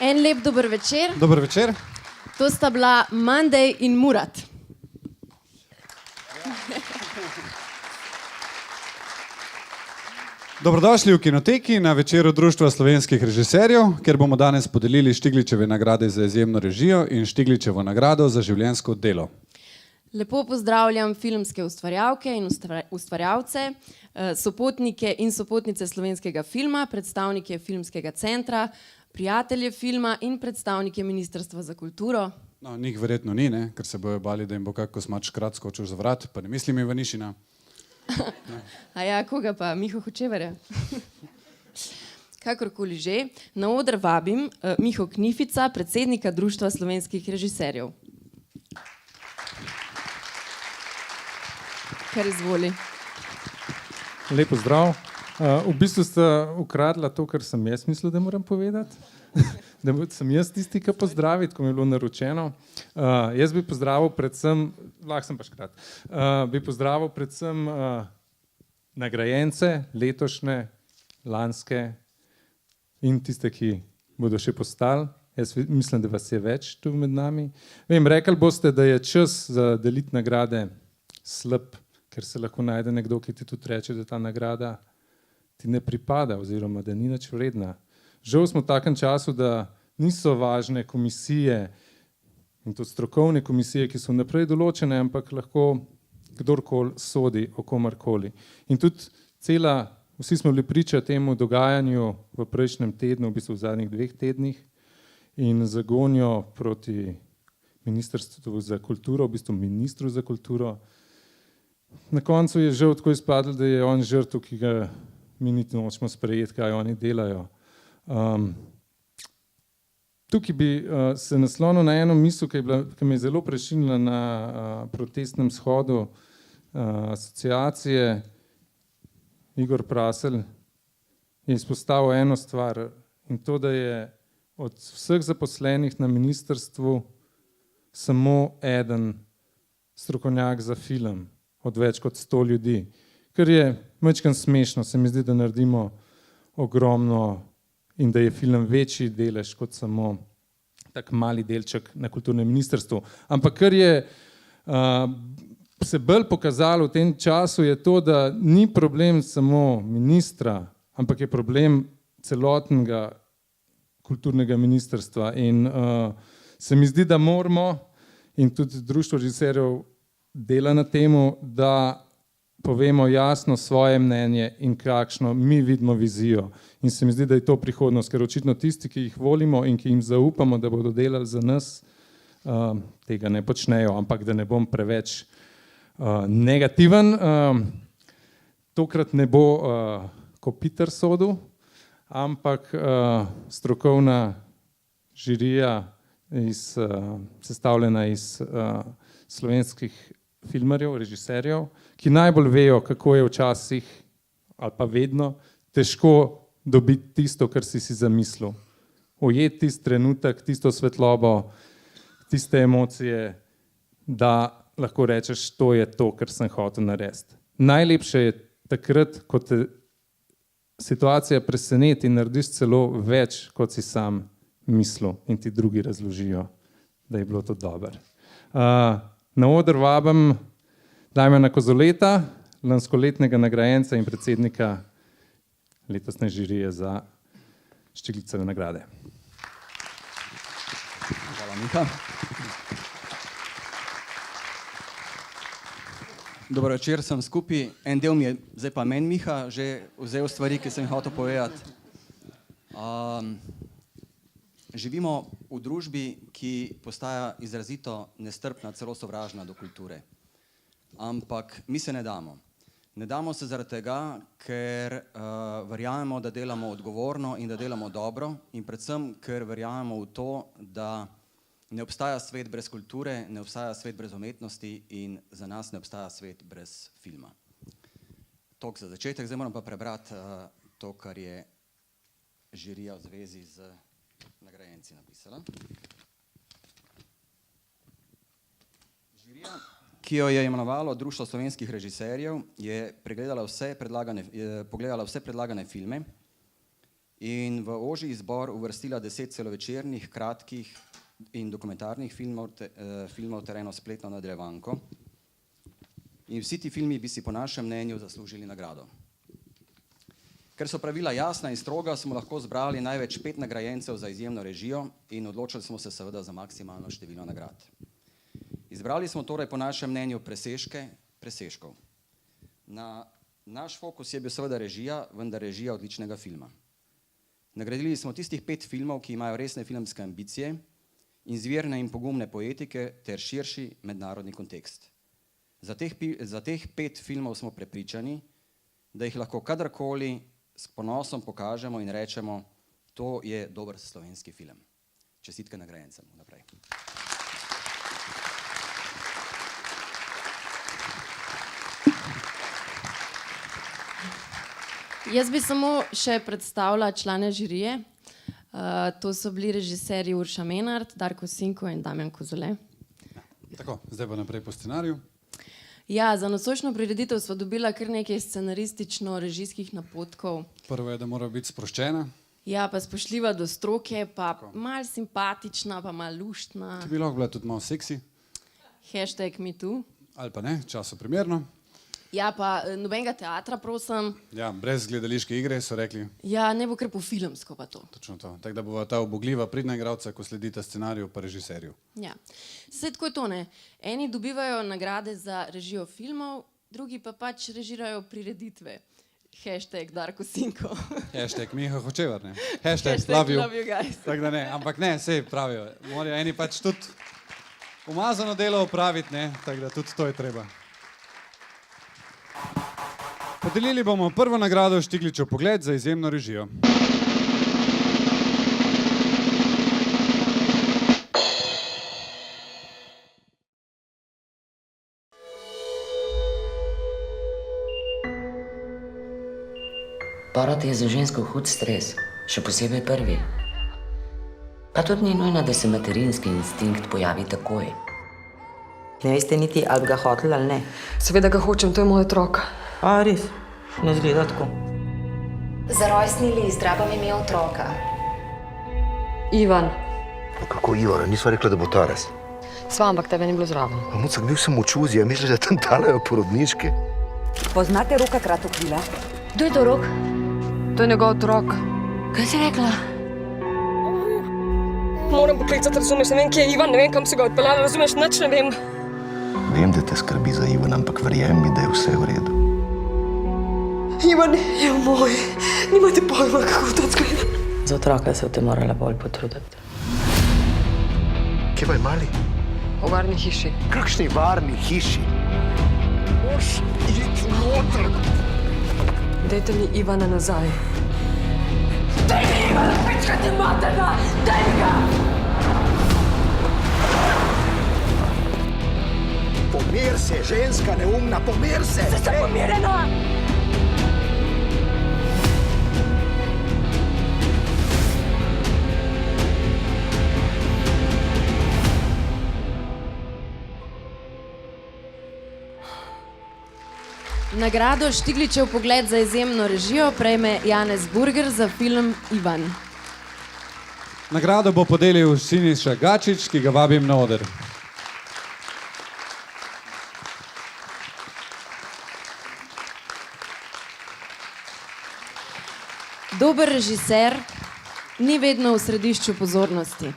En lep dober večer. Dober večer. To sta bila Mandej in Murat. Dobrodošli v Kinoteki na večeru Društva slovenskih režiserjev, kjer bomo danes podelili Štigličeve nagrade za izjemno režijo in Štigličevo nagrado za življenjsko delo. Lepo pozdravljam filmske ustvarjalke in ustvarjalce, sopotnike in sopotnice slovenskega filma, predstavnike Filmskega centra, prijatelje filma in predstavnike Ministrstva za kulturo. No, njih verjetno ni, ne? Ker se bojo bali, da jim bo kak kosmač krat skočil za vrat, pa ne mislim Ivanišina. A ja, koga pa? Miho Hočevarja? Kakorkoli že, na oder vabim Miho Knifica, predsednika Društva slovenskih režiserjev. Kar izvoli. Lep pozdrav. V bistvu ste ukradla to, kar sem jaz mislil, da moram povedati. Da sem jaz tisti, ki pozdravi, ko mi je bilo naročeno. Jaz bi pozdravil predvsem, lahko sem pa škrat, bi pozdravil predvsem nagrajence, letošnje, lanske in tiste, ki bodo še postali. Jaz mislim, da vas je več tu med nami. Vem, rekli boste, da je čas za deliti nagrade slab, ker se lahko najde nekdo, ki ti tudi reče, da ta nagrada ti ne pripada oziroma da ni nič vredna. Žal smo v takem času, da niso važne komisije in to strokovne komisije, ki so naprej določene, ampak lahko kdorkoli sodi o komarkoli. In tudi vsi smo bili priča temu dogajanju v prejšnjem tednu, v bistvu v zadnjih 2 tednih in zagonjo proti Ministrstvu za kulturo, v bistvu ministru za kulturo. Na koncu je žal tako izpadlo, da je on žrtev, ki ga mi niti nočemo sprejeti, kaj oni delajo. Tukaj bi se naslonil na eno misel, ki me je zelo prešinila na protestnem shodu asociacije. Igor Prasel je izpostavil eno stvar in to, da je od vseh zaposlenih na ministrstvu samo eden strokovnjak za film od več kot 100 ljudi, kar je majčkeno smešno, se mi zdi, da naredimo ogromno in da je film večji delež kot samo tak mali delček na kulturnem ministrstvu. Ampak kar je se bolj pokazalo v tem času je to, da ni problem samo ministra, ampak je problem celotnega kulturnega ministrstva in se mi zdi, da moramo in tudi Društvo režiserjev dela na temu, da povemo jasno svoje mnenje in kakšno mi vidimo vizijo. In se mi zdi, da je to prihodnost, ker očitno tisti, ki jih volimo in ki jim zaupamo, da bodo delali za nas, tega ne počnejo, ampak da ne bom preveč negativen. Tokrat ne bo Kopitar sodil, ampak strokovna žirija sestavljena iz slovenskih filmarjev, režiserjev, ki najbolj vejo, kako je včasih ali pa vedno težko dobiti tisto, kar si zamislil. Ujeti tisti trenutek, tisto svetlobo, tiste emocije, da lahko rečeš, to je to, kar sem hotel narediti. Najlepše je takrat, ko te situacija preseneti in narediš celo več, kot si sam mislil in ti drugi razložijo, da je bilo to dobro. Na oder vabim Damjana Kozoleta, lanskoletnega nagrajenca in predsednika letosne žirije za Štigliceve nagrade. Hvala, Miha. Dobro večer, sem skupaj. En del mi je, zdaj pa meni Miha, že vzel stvari, ki sem hotel povedati. Živimo v družbi, ki postaja izrazito nestrpna, celo sovražna do kulture. Ampak mi se ne damo. Ne damo se zaradi tega, ker verjamemo, da delamo odgovorno in da delamo dobro in predvsem, ker verjamemo v to, da ne obstaja svet brez kulture, ne obstaja svet brez umetnosti in za nas ne obstaja svet brez filma. Toliko za začetek, zdaj moram pa prebrati to, kar je žirija v zvezi z nagrajenci napisala. Žirija, ki jo je imenovalo Društvo slovenskih režiserjev, je pogledala vse predlagane filme in v ožji izbor uvrstila 10 celovečernih, kratkih in dokumentarnih filmov ter eno spletno nadaljevanko. In vsi ti filmi bi si po našem mnenju zaslužili nagrado. Ker so pravila jasna in stroga, smo lahko zbrali največ 5 nagrajencev za izjemno režijo in odločili smo se seveda za maksimalno število nagrad. Izbrali smo torej po našem mnenju presežke presežkov. Naš fokus je bil seveda režija, vendar režija odličnega filma. Nagradili smo tistih 5 filmov, ki imajo resne filmske ambicije, izvirne in pogumne poetike ter širši mednarodni kontekst. Za teh 5 filmov smo prepričani, da jih lahko kadarkoli s ponosom pokažemo in rečemo, to je dober slovenski film. Čestitke nagrajencem vnaprej. Jaz bi samo še predstavila člane žirije. To so bili režiserji Urša Menard, Darko Sinko in Damjan Kozole. Tako, zdaj pa naprej po scenariju. Ja, za nocojšnjo prireditev sva dobila kar nekaj scenaristično-režijskih napotkov. Prvo je, da mora biti sproščena. Ja, pa spoštljiva do stroke, pa malo simpatična, pa malo luštna. To bi lahko bila tudi malo seksi. #MeToo. Ali pa ne, času primerno. Ja, pa nobenega teatra, prosim. Ja, brez gledališke igre so rekli. Ja, ne bo kar po filmsko pa to. Točno to. Tako da bo ta ubogljiva pridna igralca, ko sledita scenariju pa režiserju. Ja, saj tako je to, ne. Eni dobivajo nagrade za režijo filmov, drugi pa pač režirajo prireditve. #Darko Sinko. #Miha Hočevar, ne. #love you guys. Tako da ne, ampak ne, sej pravijo. Morajo eni pač tudi umazano delo opraviti, ne, tako da tudi to je treba. Podelili bomo prvo nagrado Štigličev pogled za izjemno režijo. Porod je za žensko hud stres, še posebej prvi. Pa tudi ni nujno, da se materinski instinkt pojavi takoj. Ne veste niti, ali bi ga hoteli ali ne. Seveda ga hočem, to je moj otrok. A, res? Ne izgleda tako. Za rojstni list rabam ime otroka. Ivan. Pa kako Ivana? Nisva rekla, da bo Taras. Sva, ampak tebe ni bilo zraven. Pa mucak, bil sem v čuzi, a misliš, da tam dalajo porodniške? Poznate Roka Kratokrila? Kdo je to Rok? To je njegov otrok. Kaj si rekla? Moram poklicati, razumeš, ne vem, kje je Ivan, ne vem, kam si ga odpeljala, razumeš, nič ne vem. Vem, da te skrbi za Ivana, ampak verjemi mi, da je vse v redu. Ivan je moj. Nimate pojma, kako to izgleda. Za otroka se te morala bolj potruditi. Kje pa je mali? V varni hiši. Kakšni varni hiši? Moš iti noter! Dajte mi Ivana nazaj. Daj mi Ivana, pička ti materna! Daj mi ga! Pomir se, ženska neumna, pomir se! Zdaj sem pomirjena! Nagrado Štigličev pogled za izjemno režijo prejme Janez Burger za film Ivan. Nagrado bo podelil Siniša Gačič, ki ga vabim na oder. Dober režiser ni vedno v središču pozornosti.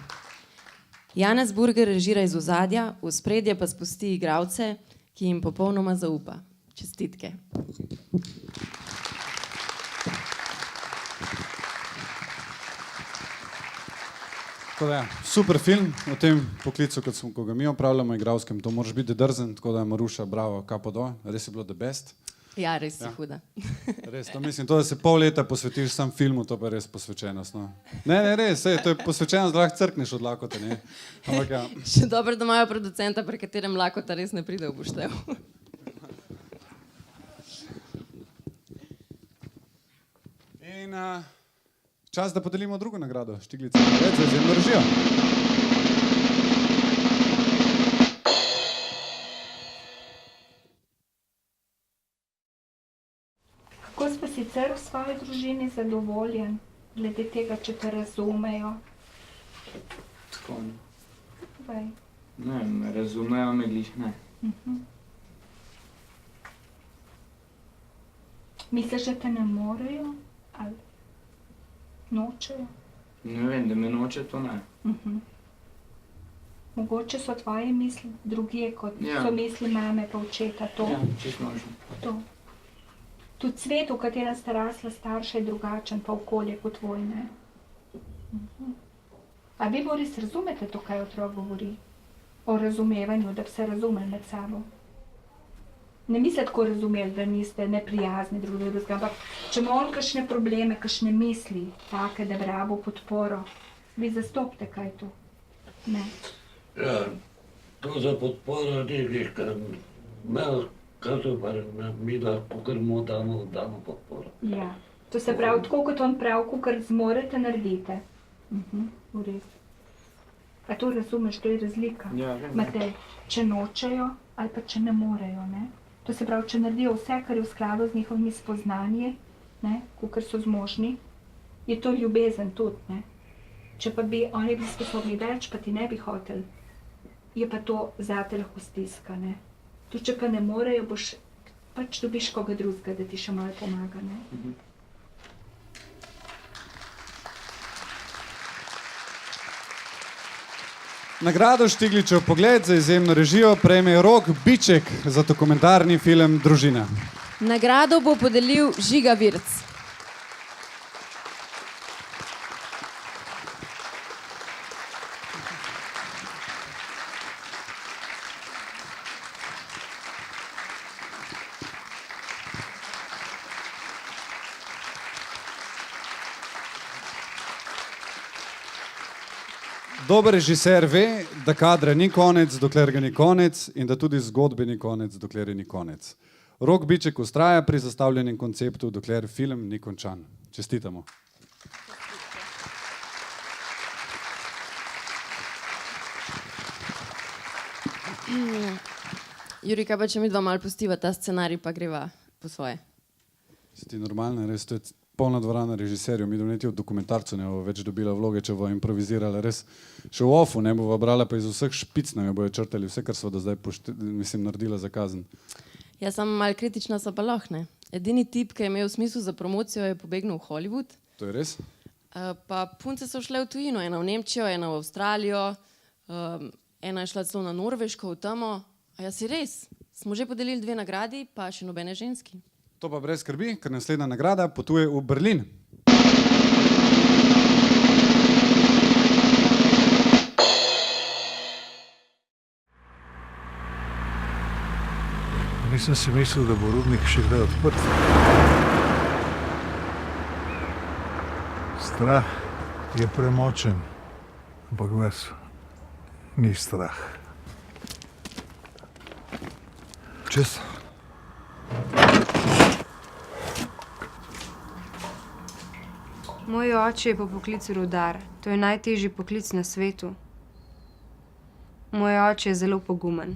Janez Burger režira iz ozadja, v ospredje pa spusti igralce, ki jim popolnoma zaupa. Čestitke. Tako da, super film o tem poklicu, ko ga mi opravljamo, igralskem. To moraš biti drzen, tako da Maruša, bravo, kapo dol. Res je bilo the best. Ja, res si huda. Res, to mislim, to, da se pol leta posvetiš sam filmu, to pa je res posvečenost. No. Ne, res, to je posvečenost, da lahko crkneš od lakote. Ne? Ampak, ja. Še dobro, da imajo producenta, pri katerem lakota res ne pride v poštev. In čas, da podelimo drugo nagrado, Štigličev pogled za izjemno režijo. Kako ste sicer v svoji družini zadovoljen? glede tega, če te razumejo? Tako ne. Povej. Ne, me razumejo, me glih ne. Misliš, da te ne morejo ali nočejo? Ne vem, da me noče, to ne. Mogoče so tvoje misli drugje, kot so misli mame pa očeta, to? Ja, čisto možno. To. Tudi svet, v katerem sta rasla starša, je drugačen, pa okolje kot tvoj, ne? A vi, Boris, razumete to, kaj otrok govori? O razumevanju, da bi se razumeli med sabo? Ne misli tako razumeli, da niste neprijazni drug do drugega, ampak če ima on kakšne probleme, kakšne misli, take, da bi rabil podporo, vi zastopite kaj tu? Ne. Ja, to za podporo ni glih, ker imel kazu, pa mi lahko kar mu damo podporo. Ja, to se pravi, tako kot on pravi, kakor zmorete, naredite. V redu. A to razumeš, to je razlika? Ja, vem. Matej, če nočejo ali pa če ne morejo, ne? To se pravi, če naredijo vse, kar je v skladu z njihovimi spoznanji, ne, kakor so zmožni, je to ljubezen tudi, ne. Če pa bi oni bili sposobni več, pa ti ne bi hotel, je pa to zate lahko stiska, ne. Tu, če pa ne morejo, boš pač dobiš koga drugega, da ti še malo pomaga, ne. Nagrado Štigličev pogled za izjemno režijo prejme Rok Biček za dokumentarni film Družina. Nagrado bo podelil Žiga Virc. Dober režiser ve, da kadra ni konec, dokler ga ni konec, in da tudi zgodbe ni konec, dokler je ni konec. Rok Biček vztraja pri zastavljenem konceptu, dokler film ni končan. Čestitamo. Jurika, pa če mi dva malo pustiva ta scenarij, pa greva po svoje. Si ti normalna, res, to je polna dvorana režiserjev, mi niti v dokumentarcu ne bo več dobila vloge, če bo improvizirala, res. Še v ofu ne bo brala, pa iz vseh špic nam jo bojo črtali, vse, kar so do zdaj naredila za kazen. Ja, samo malo kritična so pa lahko, ne. Edini tip, ki je imel smisel za promocijo, je pobegnil v Hollywood. To je res? Pa punce so šle v tujino, ena v Nemčijo, ena v Avstralijo, ena je šla celo na Norveško, v temo. A ja, si res, smo že podelili 2 nagradi, pa še nobene ženski. To pa brez skrbi, ker naslednja nagrada potuje v Berlin. Nisem si mislil, da bo rudnik še kdaj odprt. Strah je premočen, ampak vas ni strah. Čez. Moj oče je po poklicu rudar. To je najtežji poklic na svetu. Moj oče je zelo pogumen.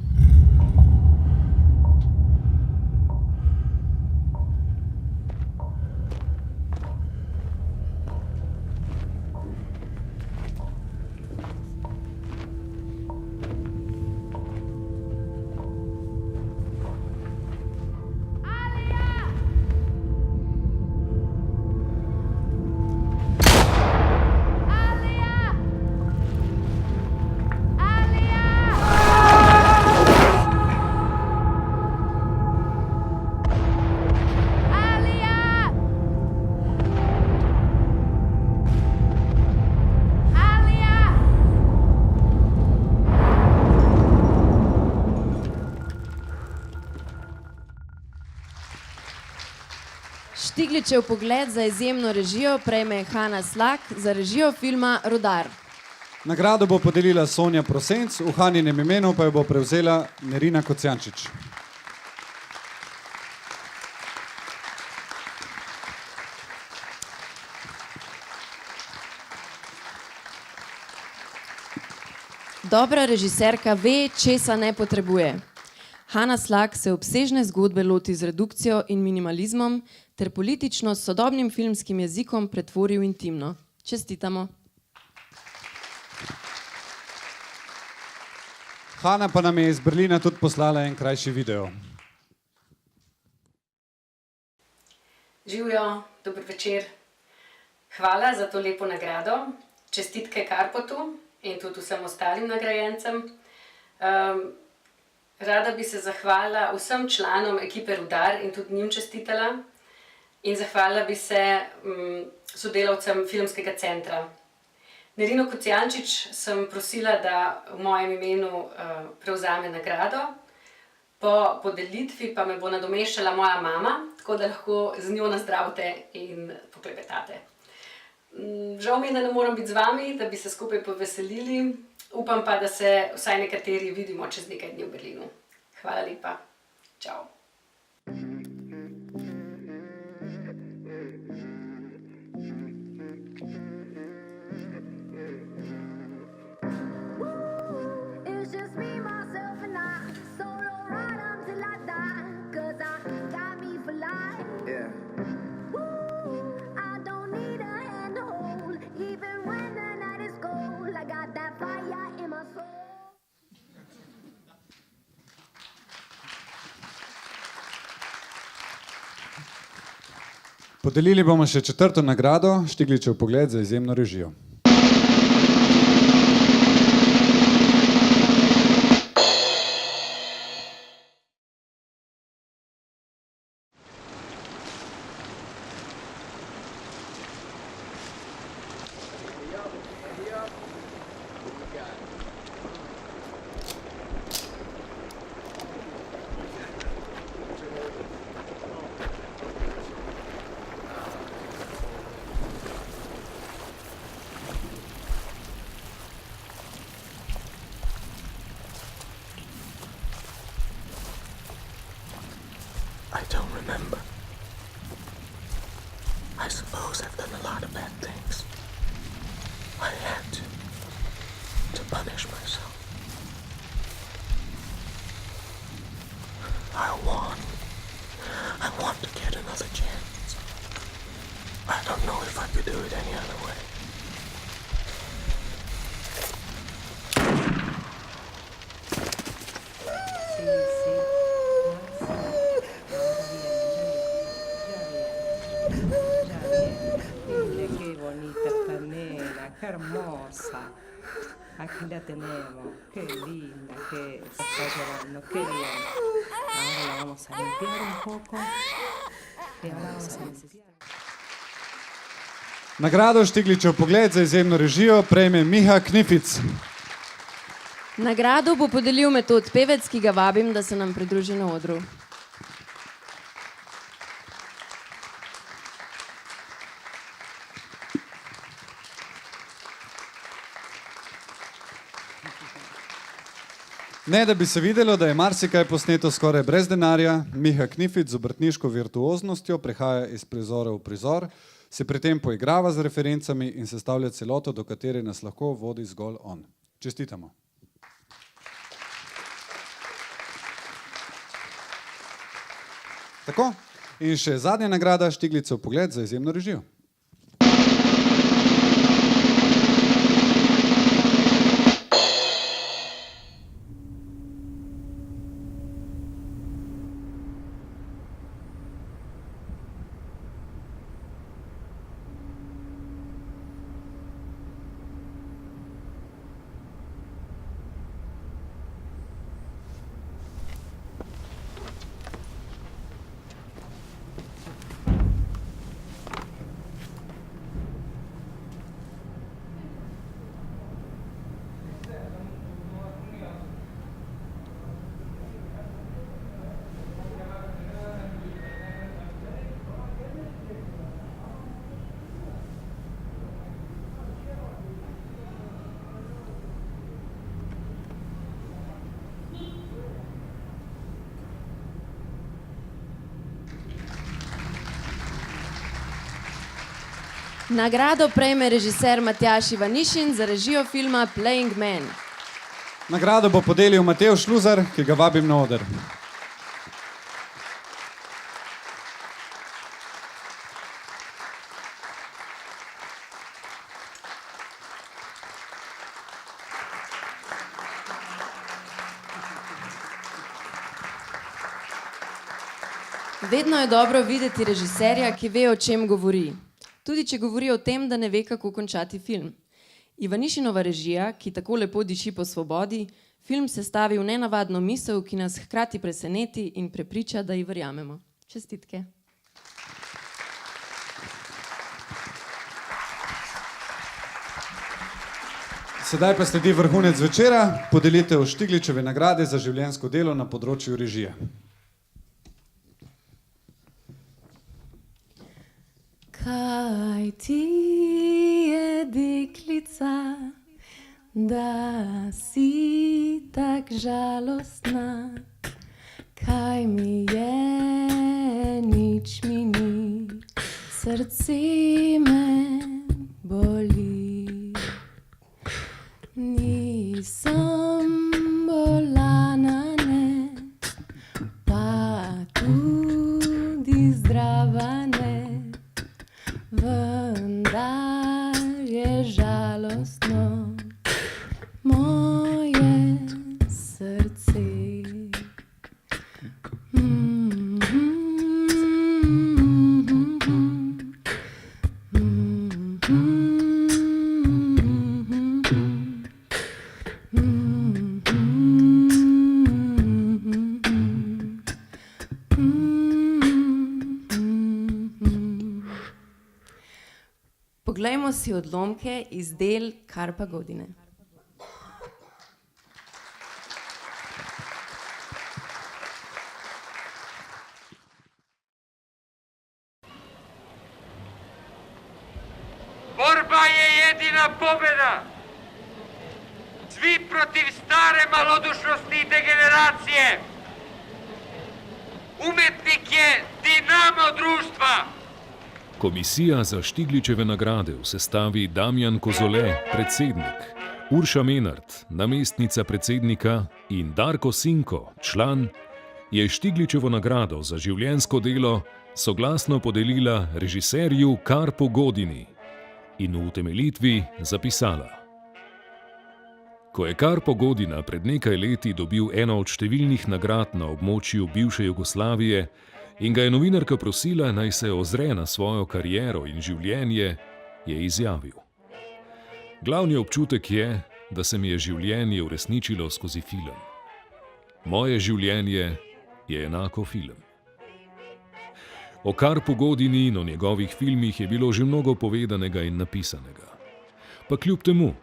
Štigličev pogled za izjemno režijo prejme Hana Slak za režijo filma Rudar. Nagrado bo podelila Sonja Prosenc, v Haninem imenu pa jo bo prevzela Nerina Kocjančič. Dobra režiserka ve, česa ne potrebuje. Hanna Slak se obsežne zgodbe loti z redukcijo in minimalizmom ter politično s sodobnim filmskim jezikom pretvori v intimno. Čestitamo. Hanna pa nam je iz Berlina tudi poslala en krajši video. Živjo, dober večer. Hvala za to lepo nagrado. Čestitke Karpotu in tudi vsem ostalim nagrajencem. Rada bi se zahvalila vsem članom ekipe Rudar in tudi njim čestitala. In zahvalila bi se sodelavcem Filmskega centra. Nerino Kocijančič sem prosila, da v mojem imenu prevzame nagrado. Po podelitvi pa me bo nadomeščala moja mama, tako da lahko z njo nazdravite in poklepetate. Žal mi je, da ne moram biti z vami, da bi se skupaj poveselili. Upam pa, da se vsaj nekateri vidimo čez nekaj dni v Berlinu. Hvala lepa. Čau. Podelili bomo še 4. nagrado, Štigličev pogled za izjemno režijo. I don't remember. I suppose I've done a lot of bad things. I had to punish myself. I want to get another chance. I don't know if I could do it any other way. Hermosa, aquí la tenemos, qué linda que se está llorando, qué bien. Ahora la vamos a limpiar un poco y ahora vamos a limpiar. Nagrado Štigličev pogled za izjemno režijo prejme Miha Knific. Nagrado bo podelil Metod Pevec, ki ga vabim, da se nam pridruži na odru. Ne, da bi se videlo, da je marsikaj posneto skoraj brez denarja, Miha Knific z obrtniško virtuoznostjo prehaja iz prizora v prizor, se pri tem poigrava z referencami in sestavlja celoto, do katere nas lahko vodi zgolj on. Čestitamo. Tako, in še zadnja nagrada Štigličev pogled za izjemno režijo. Nagrado prejme režiser Matjaž Ivanišin za režijo filma Playing Man. Nagrado bo podelil Matevž Luzar, ki ga vabim na oder. Vedno je dobro videti režiserja, ki ve, o čem govori. Tudi če govori o tem, da ne ve, kako končati film. Ivanišinova režija, ki tako lepo diši po svobodi, film sestavi v nenavadno misel, ki nas hkrati preseneti in prepriča, da ji verjamemo. Čestitke. Sedaj pa sledi vrhunec večera, podelitev Štigličeve nagrade za življenjsko delo na področju režije. Kaj ti je, deklica, da si tak žalostna? Kaj mi je, nič mi ni, srce me boli. Nisem bolana, ne, pa tudi zdrava, ne, vendar je žalostno moje srce. Poglejmo si odlomke iz del Karpa Godine. Borba je jedina pobjeda. Svi protiv stare malodušnosti i degeneracije. Umetnik je dinamo društva. Komisija za Štigličeve nagrade v sestavi Damjan Kozole, predsednik, Urša Menart, namestnica predsednika in Darko Sinko, član, je Štigličevo nagrado za življenjsko delo soglasno podelila režiserju Karpu Godini in v utemeljitvi zapisala. Ko je Karpo Godina pred nekaj leti dobil eno od številnih nagrad na območju bivše Jugoslavije, in ga je novinarka prosila, naj se ozre na svojo kariero in življenje, je izjavil. Glavni občutek je, da se mi je življenje uresničilo skozi film. Moje življenje je enako film. O Karpu Godini in o njegovih filmih je bilo že mnogo povedanega in napisanega. Pa kljub temu,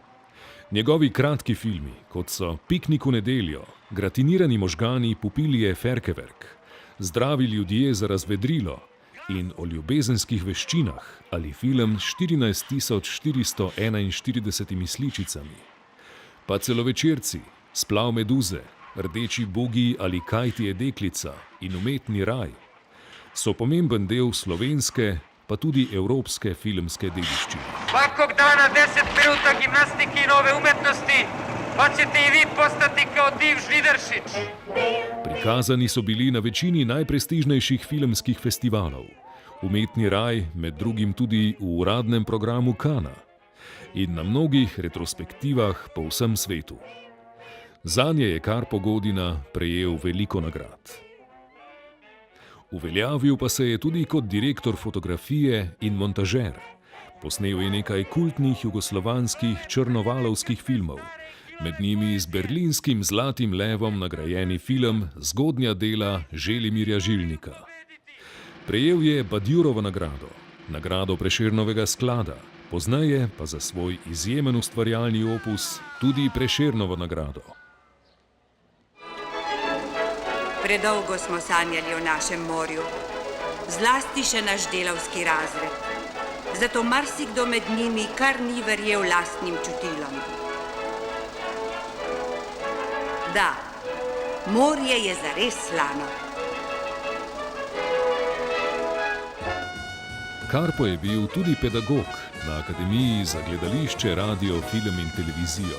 njegovi kratki filmi, kot so Piknik v nedeljo, Gratinirani možgani Pupilije Ferkeverk, Zdravi ljudje za razvedrilo in o ljubezenskih veščinah ali film 14.441 sličicami. Pa celovečerci, Splav meduze, Rdeči bogi ali Kaj ti je deklica in Umetni raj so pomemben del slovenske, pa tudi evropske filmske dediščine. Svakog dana 10 minuta gimnastike in nove umetnosti, pa ćete i vi postati kao Div Žnidaršić. Prikazani so bili na večini najprestižnejših filmskih festivalov. Umetni raj med drugim tudi v uradnem programu Kana in na mnogih retrospektivah po vsem svetu. Zanje je Karpo Godina prejel veliko nagrad. Uveljavil pa se je tudi kot direktor fotografije in montažer. Posnel je nekaj kultnih jugoslovanskih črnovalovskih filmov, med njimi z berlinskim Zlatim levom nagrajeni film Zgodnja dela Želimirja Žilnika. Prejel je Badjurovo nagrado, nagrado Prešernovega sklada, pozneje pa za svoj izjemen ustvarjalni opus tudi Prešernovo nagrado. Predolgo smo sanjali o našem morju, zlasti še naš delavski razred. Zato marsikdo med njimi kar ni verjel lastnim čutilom. Da, morje je zares slano. Karpo je bil tudi pedagog na Akademiji za gledališče, radio, film in televizijo.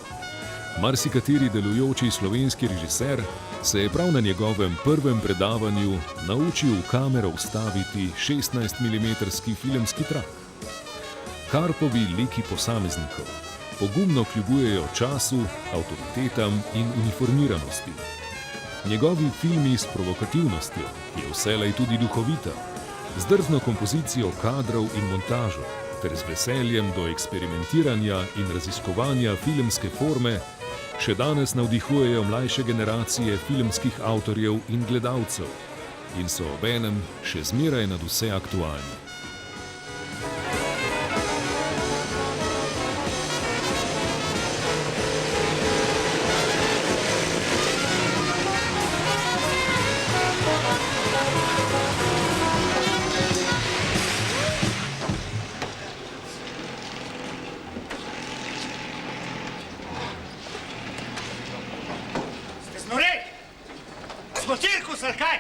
Marsikateri delujoči slovenski režiser se je prav na njegovem prvem predavanju naučil v kamero vstaviti 16 mm filmski trak. Karpovi liki posameznikov pogumno kljubujejo času, avtoritetam in uniformiranosti. Njegovi filmi s provokativnostjo, ki je vselej tudi duhovita, z drzno kompozicijo kadrov in montažo, ter z veseljem do eksperimentiranja in raziskovanja filmske forme, še danes navdihujejo mlajše generacije filmskih avtorjev in gledalcev in so obenem še zmeraj nadvse aktualni. Smo cirkus ali kaj?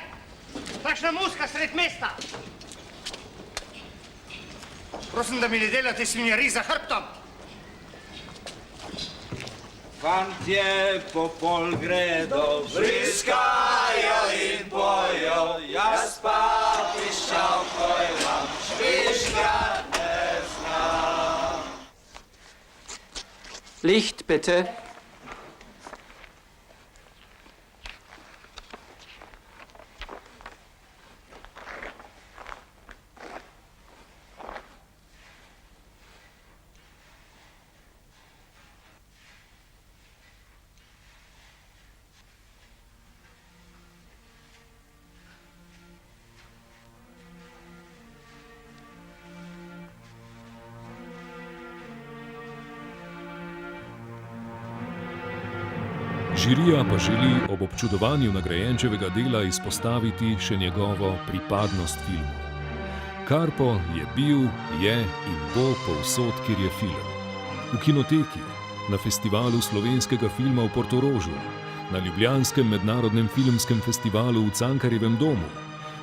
Takšna muska sred mesta. Prosim, da mi ne delate svinjari za hrbtom. Fantje po pol gredo, vriskajo in pojo, jaz pa piščal, koj vam šviška ne znam. Licht, bitte. Žirija pa želi ob občudovanju nagrajenčevega dela izpostaviti še njegovo pripadnost filmu. Karpo je bil, je in bo povsod, kjer je film. V kinoteki, na festivalu slovenskega filma v Portorožu, na Ljubljanskem mednarodnem filmskem festivalu v Cankarjevem domu,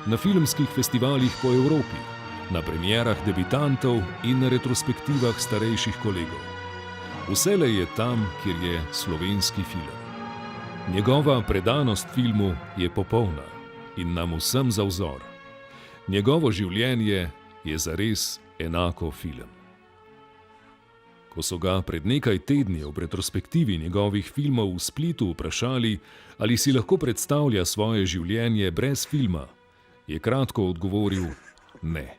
na filmskih festivalih po Evropi, na premierah debitantov in na retrospektivah starejših kolegov. Vselej je tam, kjer je slovenski film. Njegova predanost filmu je popolna in nam vsem za vzor. Njegovo življenje je zares enako film. Ko so ga pred nekaj tedni ob retrospektivi njegovih filmov v Splitu vprašali, ali si lahko predstavlja svoje življenje brez filma, je kratko odgovoril ne.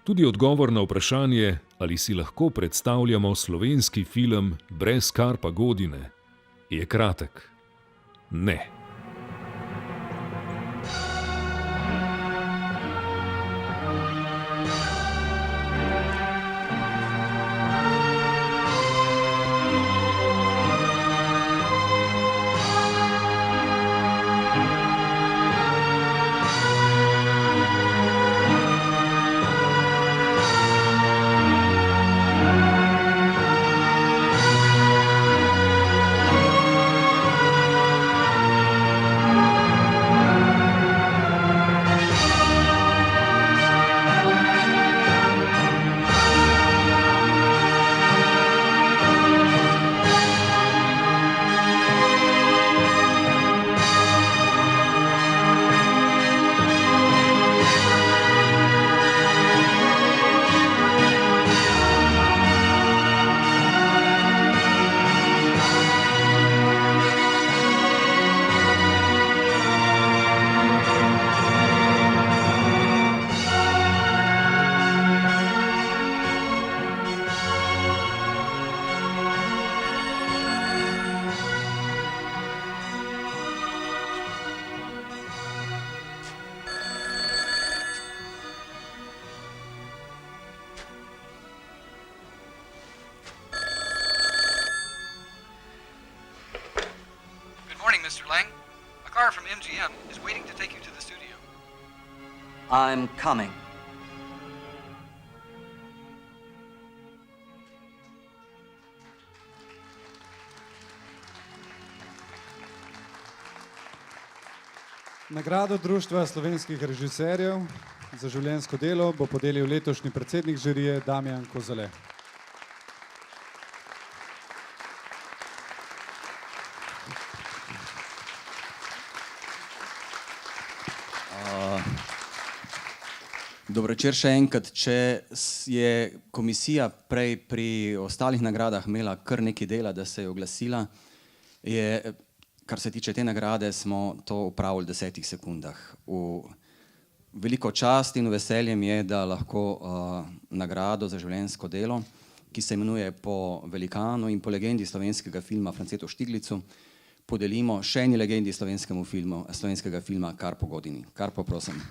Tudi odgovor na vprašanje, ali si lahko predstavljamo slovenski film brez Karpa Godine, je kratek. Ne. Mr. Lang. A car from MGM is waiting to take you to the studio. I'm coming. Nagrado Društva slovenskih režiserjev za življenjsko delo bo podelil letošnji predsednik žirije Damjan Kozole. Dobro večer še enkrat. Če je komisija prej pri ostalih nagradah imela kar nekaj dela, da se je oglasila, je kar se tiče te nagrade, smo to opravili v 10 sekundah. Veliko čast in veselje mi je, da lahko nagrado za življenjsko delo, ki se imenuje po velikanu in po legendi slovenskega filma Francetu Štiglicu, podelimo še eni legendi slovenskega filma Karpo Godini. Karpo, prosim.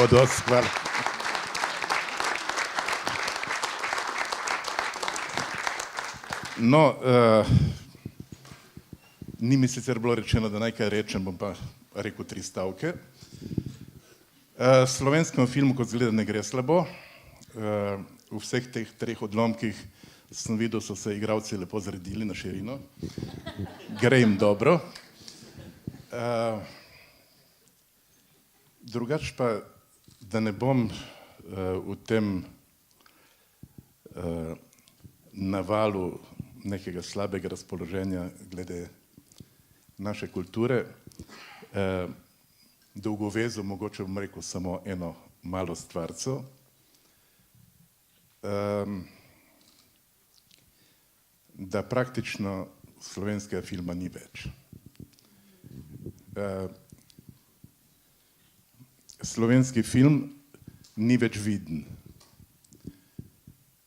Dosti, hvala. No, ni mi sicer bilo rečeno, da naj kaj rečem, bom pa rekel 3 stavke. Slovenskemu filmu, kot zgleda, ne gre slabo. V vseh teh 3 odlomkih sem videl, so se igralci lepo zredili na širino. Gre jim dobro. Drugač pa, da ne bom v tem navalu nekega slabega razpoloženja glede naše kulture, dolgovezo mogoče bom rekel samo eno malo stvarco. Da praktično slovenskega filma ni več. Slovenski film ni več viden.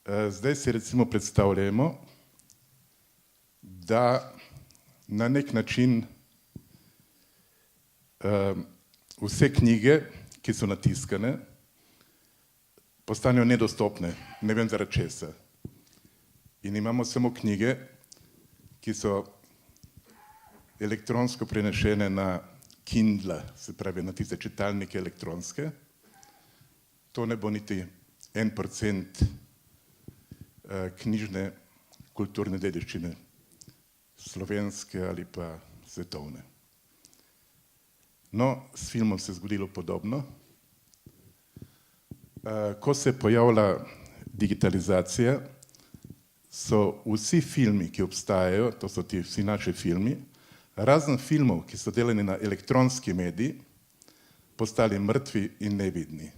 Zdaj si recimo predstavljamo, da na nek način vse knjige, ki so natiskane, postanejo nedostopne, ne vem zaradi česa. In imamo samo knjige, ki so elektronsko prenešene na Kindle, se pravi na tiste čitalnike elektronske. To ne bo niti 1% knjižne kulturne dediščine, slovenske ali pa svetovne. No, s filmom se je zgodilo podobno. Ko se je pojavila digitalizacija, so vsi filmi, ki obstajajo, to so ti vsi naši filmi, razen filmov, ki so delani na elektronski medij, postali mrtvi in nevidni.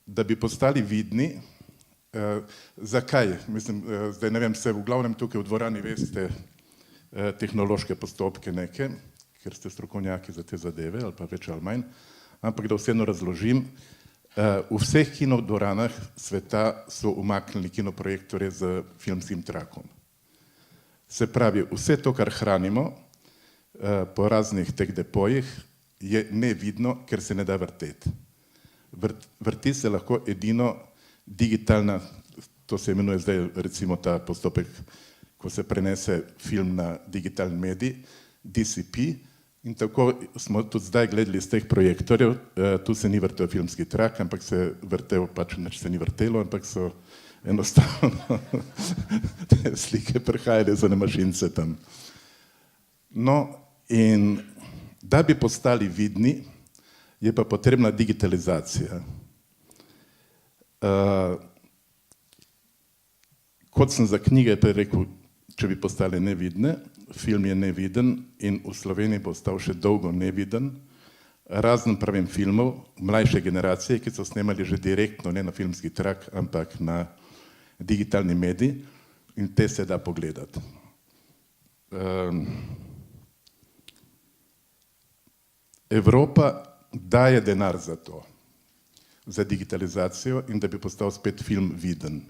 Da bi postali vidni, zakaj? Mislim, zdaj ne vem, se v glavnem tukaj v dvorani veste tehnološke postopke neke, ker ste strokovnjaki za te zadeve, ali pa več ali manj, ampak da vseeno razložim, v vseh kinodvoranah sveta so umaknili kinoprojektorje z filmskim trakom. Se pravi, vse to, kar hranimo po raznih teh depojih, je nevidno, ker se ne da vrteti. Vrti se lahko edino digitalna, to se imenuje zdaj recimo ta postopek, ko se prenese film na digitalni medij, DCP, in tako smo tudi zdaj gledali iz teh projektorjev, tu se ni vrtel filmski trak, ampak se vrtel, pač nič se ni vrtelo, ampak so enostavno te slike prihajale za nemašince tam. No, in da bi postali vidni, je pa potrebna digitalizacija. Kot sem za knjige prej rekel, če bi postale nevidne, film je neviden in v Sloveniji bo ostal še dolgo neviden, razen pravim filmov mlajše generacije, ki so snemali že direktno, ne na filmski trak, ampak na digitalni medij, in te se da pogledati. Evropa daje denar za to, za digitalizacijo in da bi postal spet film viden.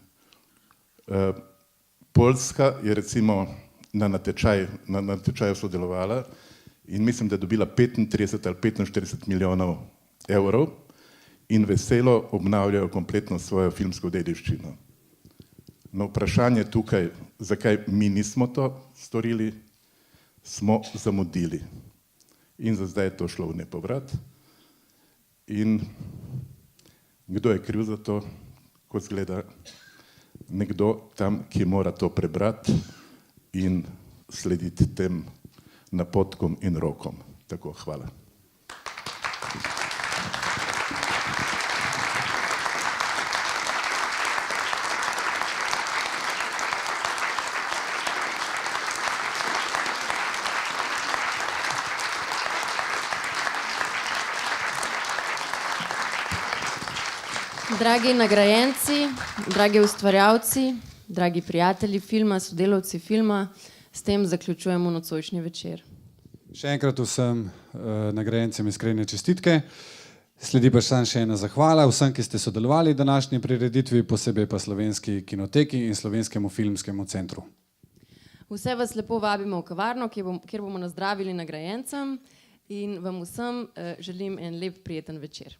Poljska je recimo na natečaju sodelovala in mislim, da je dobila 35 ali 45 milijonov evrov in veselo obnavljajo kompletno svojo filmsko dediščino. Na vprašanje tukaj, zakaj mi nismo to storili, smo zamudili. In za zdaj je to šlo v nepovrat. In kdo je kriv za to, ko zgleda nekdo tam, ki mora to prebrati in slediti tem napotkom in rokom. Tako, hvala. Dragi nagrajenci, dragi ustvarjalci, dragi prijatelji filma, sodelavci filma, s tem zaključujemo nocojšnji večer. Še enkrat vsem nagrajencem iskrene čestitke. Sledi pa še ena zahvala vsem, ki ste sodelovali v današnji prireditvi, posebej pa Slovenski kinoteki in Slovenskemu filmskemu centru. Vse vas lepo vabimo v kavarno, kjer bomo nazdravili nagrajencem in vam vsem želim en lep, prijeten večer.